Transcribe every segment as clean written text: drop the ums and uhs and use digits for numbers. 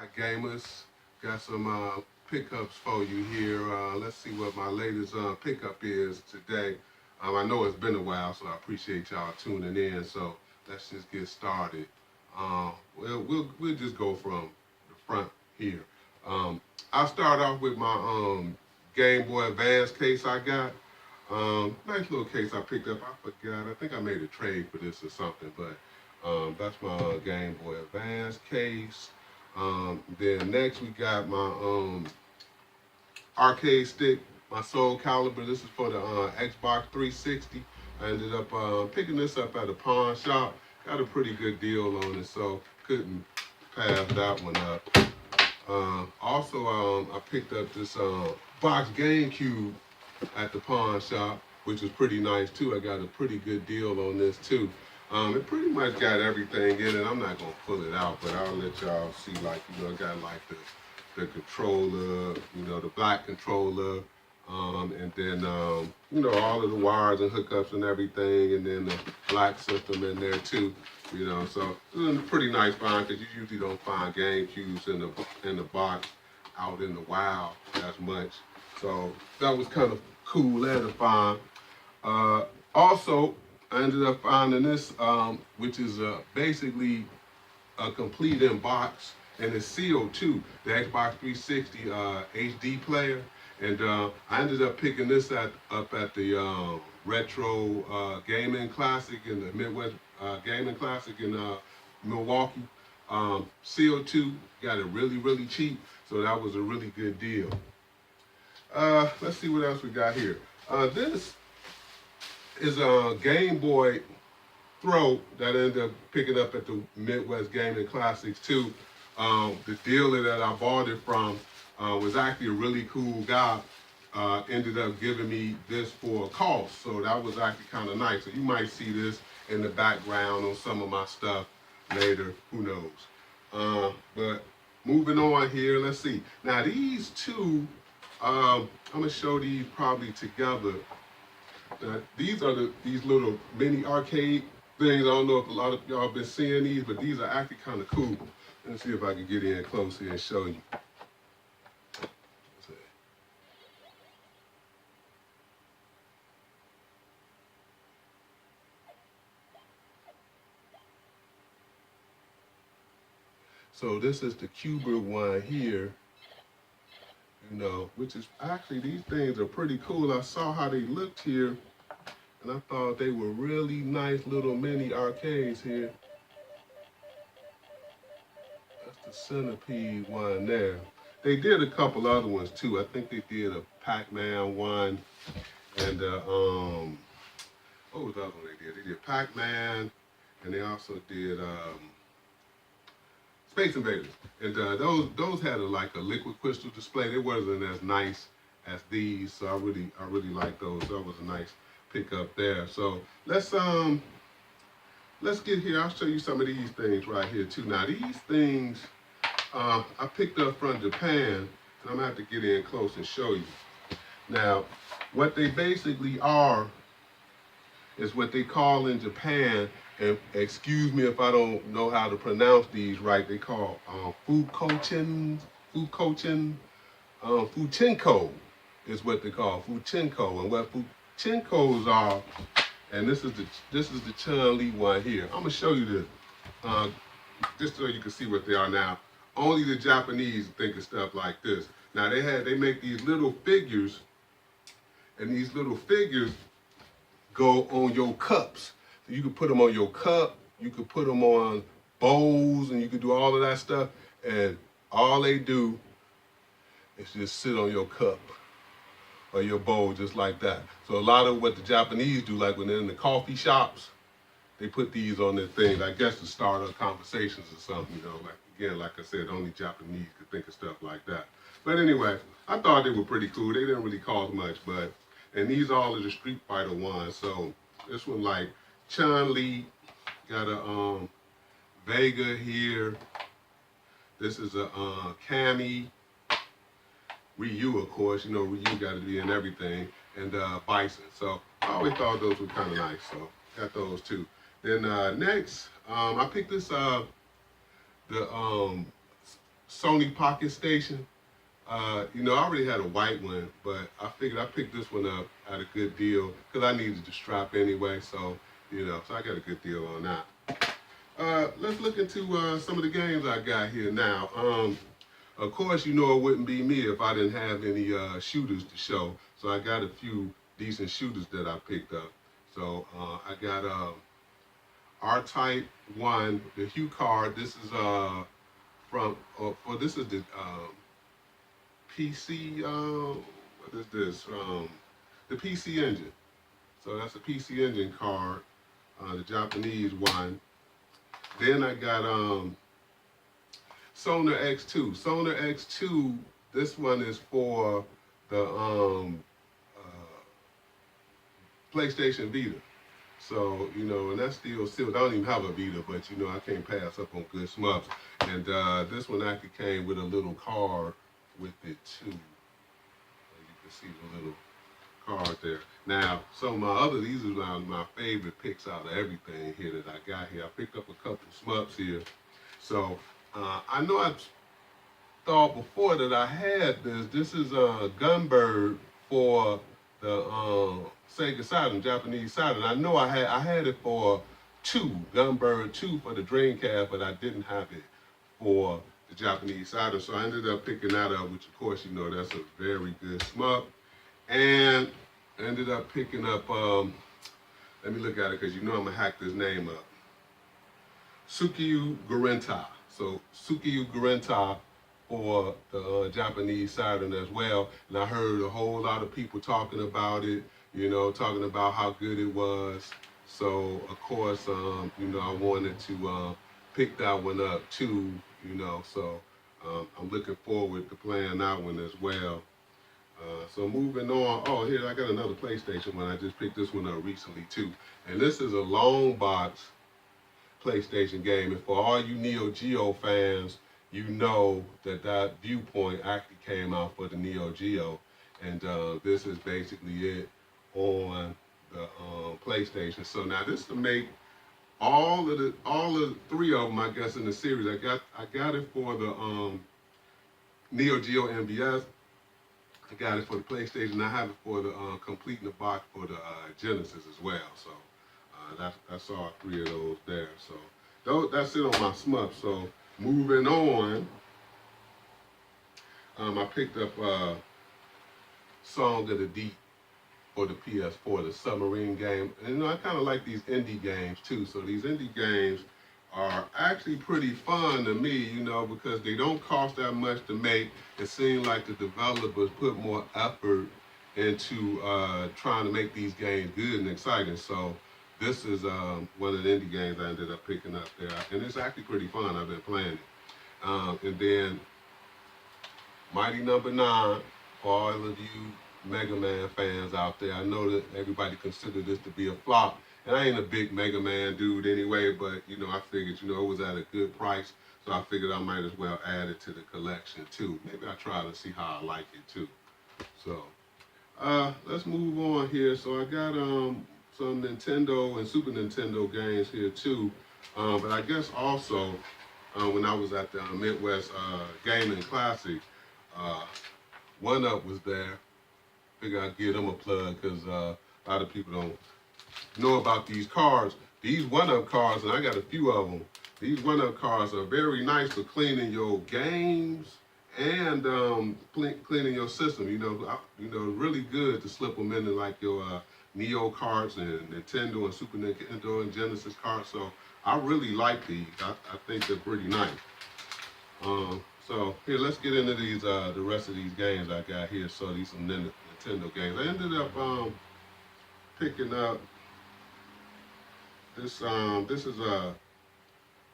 Hi gamers, got some pickups for you here. Let's see what my latest pickup is today. I know it's been a while, so I appreciate y'all tuning in. So let's just get started. We'll just go from the front here. I'll start off with my Game Boy Advance case I got. Nice little case I picked up. I forgot. I think I made a trade for this or something, but that's my Game Boy Advance case. Then next we got my arcade stick, my Soul Calibur. This is for the Xbox 360. I ended up picking this up at a pawn shop. Got a pretty good deal on it, so couldn't pass that one up. Also, I picked up this Box GameCube at the pawn shop, which was pretty nice too. I got a pretty good deal on this too. It pretty much got everything in it. I'm not gonna pull it out, but I'll let y'all see. Like, it got like the controller, the black controller, and then all of the wires and hookups and everything, and then the black system in there too. So it's a pretty nice find because you usually don't find GameCubes in the box out in the wild as much. So that was kind of cool and a find. Also, I ended up finding this, which is basically a complete in box, and it's sealed too. The Xbox 360 HD player, and I ended up picking this up at the Retro Gaming Classic in the Midwest Gaming Classic in Milwaukee. Sealed too, got it really, really cheap, so that was a really good deal. Let's see what else we got here. This is a Game Boy Throw that I ended up picking up at the Midwest Gaming Classics too. The dealer that I bought it from was actually a really cool guy. Ended up giving me this for a cost, so that was actually kind of nice. So you might see this in the background on some of my stuff later, who knows. But moving on here, let's see. Now these two, I'm gonna show these probably together. These are these little mini arcade things. I don't know if a lot of y'all been seeing these, but these are actually kind of cool. Let's see if I can get in close here and show you. So this is the Cuber one here, which is actually, these things are pretty cool. I saw how they looked here, and I thought they were really nice little mini arcades here. That's the Centipede one there. They did a couple other ones too. I think they did a Pac-Man one, and what was the other one they did? They did Pac-Man, and they also did Space Invaders. And those had like a liquid crystal display. They wasn't as nice as these, so I really like those. That was a nice pickup there. So let's get here. I'll show you some of these things right here too. Now these things I picked up from Japan, and I'm gonna have to get in close and show you. Now, what they basically are is what they call in Japan, and excuse me if I don't know how to pronounce these right, they call Fuchenko is what they call Fuchenko. And what Fuchenkos are, and this is the Chun-Li one here. I'm gonna show you this, just so you can see what they are now. Only the Japanese think of stuff like this. Now they make these little figures, and these little figures go on your cups. So you can put them on your cup, you can put them on bowls, and you can do all of that stuff. And all they do is just sit on your cup or your bowl just like that. So a lot of what the Japanese do, like when they're in the coffee shops, they put these on their things, I guess to start up conversations or something, like I said, only Japanese could think of stuff like that. But anyway, I thought they were pretty cool. They didn't really cost much, and these all are the Street Fighter ones. So this one like Chun-Li, got a Vega here. This is a Cammy, Ryu, of course. Ryu got to be in everything, and Bison. So I always thought those were kind of nice. So got those too. Then next, I picked this the Sony Pocket Station. You know, I already had a white one, but I figured I picked this one up at a good deal because I needed the strap anyway. So, you know, so I got a good deal on that. Let's look into some of the games I got here now. Of course, you know it wouldn't be me if I didn't have any shooters to show. So I got a few decent shooters that I picked up. So I got R-Type 1, the Hue card. This is this is the PC, what is this? The PC Engine. So that's a PC Engine card, the Japanese one. Then I got Sonar X2. Sonar X2, this one is for the PlayStation Vita. So, you know, and that's still sealed. I don't even have a Vita, but, you know, I can't pass up on good smups. And this one actually came with a little card with it, too. You can see the little card there. Now, some of my other, these are my favorite picks out of everything here that I got here. I picked up a couple smups here. So, I know I thought before that I had this. This is a Gunbird for the Sega Saturn, Japanese Saturn. I know I had it for Gunbird 2 for the Dreamcast, but I didn't have it for the Japanese Saturn. So I ended up picking that up, which of course, you know, that's a very good smup. And I ended up picking up, let me look at it because you know I'm gonna hack this name up. Tsukiyu Gurenta. So Tsukiyu Gurenta for the Japanese Saturn as well. And I heard a whole lot of people talking about it, you know, talking about how good it was. So, of course, you know, I wanted to pick that one up too, you know. So I'm looking forward to playing that one as well. So moving on, oh, here I got another PlayStation one. I just picked this one up recently too. And this is a long box PlayStation game. And for all you Neo Geo fans, you know that Viewpoint actually came out for the Neo Geo. And this is basically it on the PlayStation. So now this to make all of the three of them, I guess, in the series. I got it for the Neo Geo MVS. I got it for the PlayStation. I have it for the completing the box for the Genesis as well. So that's all three of those there. So that's it on my smup. So moving on, I picked up Song of the Deep for the PS4, the submarine game. And you know, I kind of like these indie games too. So these indie games are actually pretty fun to me, you know, because they don't cost that much to make. It seems like the developers put more effort into trying to make these games good and exciting. So this is one of the indie games I ended up picking up there. And it's actually pretty fun. I've been playing it. And then Mighty Number 9, for all of you Mega Man fans out there. I know that everybody considered this to be a flop. And I ain't a big Mega Man dude anyway, but, you know, I figured, you know, it was at a good price. So I figured I might as well add it to the collection, too. Maybe I'll try to see how I like it, too. So, let's move on here. So I got some Nintendo and Super Nintendo games here, too. But I guess also, when I was at the Midwest Gaming Classic, One Up was there. Figure I'd give them a plug because a lot of people don't know about these cards. These One-Up cards, and I got a few of them, these One-Up cards are very nice for cleaning your games and cleaning your system. You know, really good to slip them into like your Neo cards and Nintendo and Super Nintendo and Genesis cards. So I really like these. I think they're pretty nice. So here, let's get into these the rest of these games I got here. So these some Nintendo games. I ended up picking up this. This is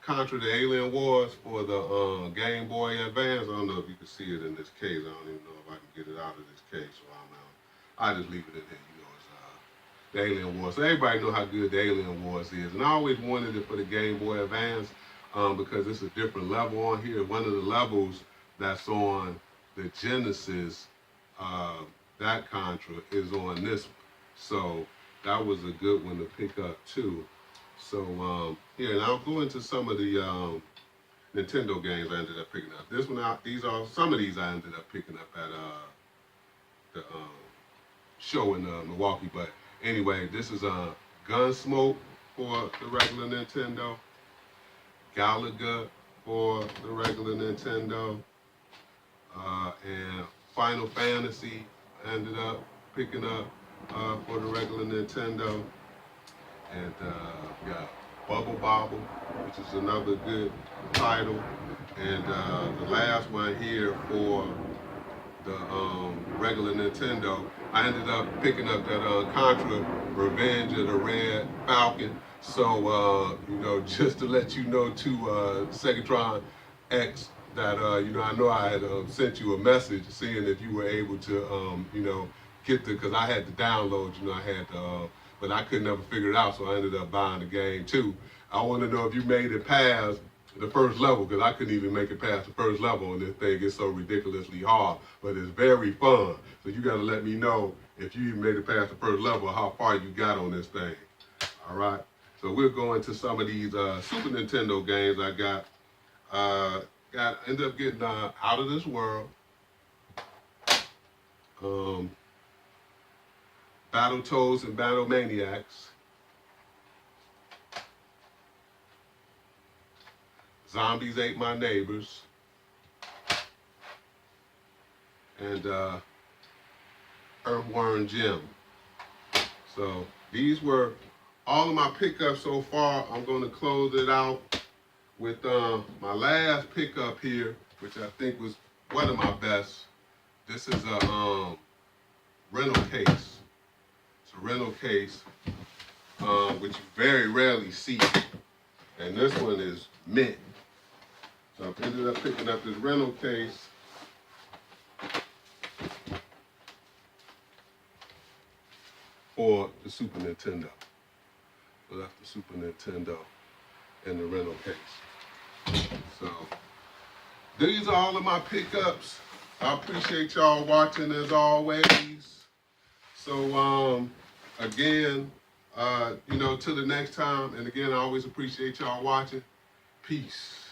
Contra the Alien Wars for the Game Boy Advance. I don't know if you can see it in this case. I don't even know if I can get it out of this case. So I just leave it in there. You know, it's the Alien Wars. So everybody know how good the Alien Wars is. And I always wanted it for the Game Boy Advance because it's a different level on here. One of the levels that's on the Genesis, that Contra, is on this one. So that was a good one to pick up too. So here, and I'll go into some of the Nintendo games I ended up picking up. This one out, some of these I ended up picking up at the show in Milwaukee. But anyway, this is Gunsmoke for the regular Nintendo, Galaga for the regular Nintendo, and Final Fantasy I ended up picking up for the regular Nintendo, and got Bubble Bobble, which is another good title, and the last one here for the regular Nintendo, I ended up picking up that Contra Revenge of the Red Falcon. So, you know, just to let you know to Segatron X that, you know I had sent you a message seeing if you were able to, you know, get the, because I had to download, you know, I had to, but I could never figure it out, so I ended up buying the game too. I want to know if you made it past the first level, because I couldn't even make it past the first level, and this thing is so ridiculously hard, but it's very fun. So you got to let me know if you even made it past the first level, how far you got on this thing. All right. So we'll go into some of these Super Nintendo games I got. Ended up getting Out of This World, Battletoads and Battlemaniacs, Zombies Ate My Neighbors, and Earthworm Jim. So these were all of my pickups so far. I'm going to close it out with my last pickup here, which I think was one of my best. This is a rental case. It's a rental case, which you very rarely see. And this one is mint. So I've ended up picking up this rental case. For the Super Nintendo. So that's the Super Nintendo and the rental case. So these are all of my pickups. I appreciate y'all watching as always. So again, you know, till the next time, and again, I always appreciate y'all watching. Peace.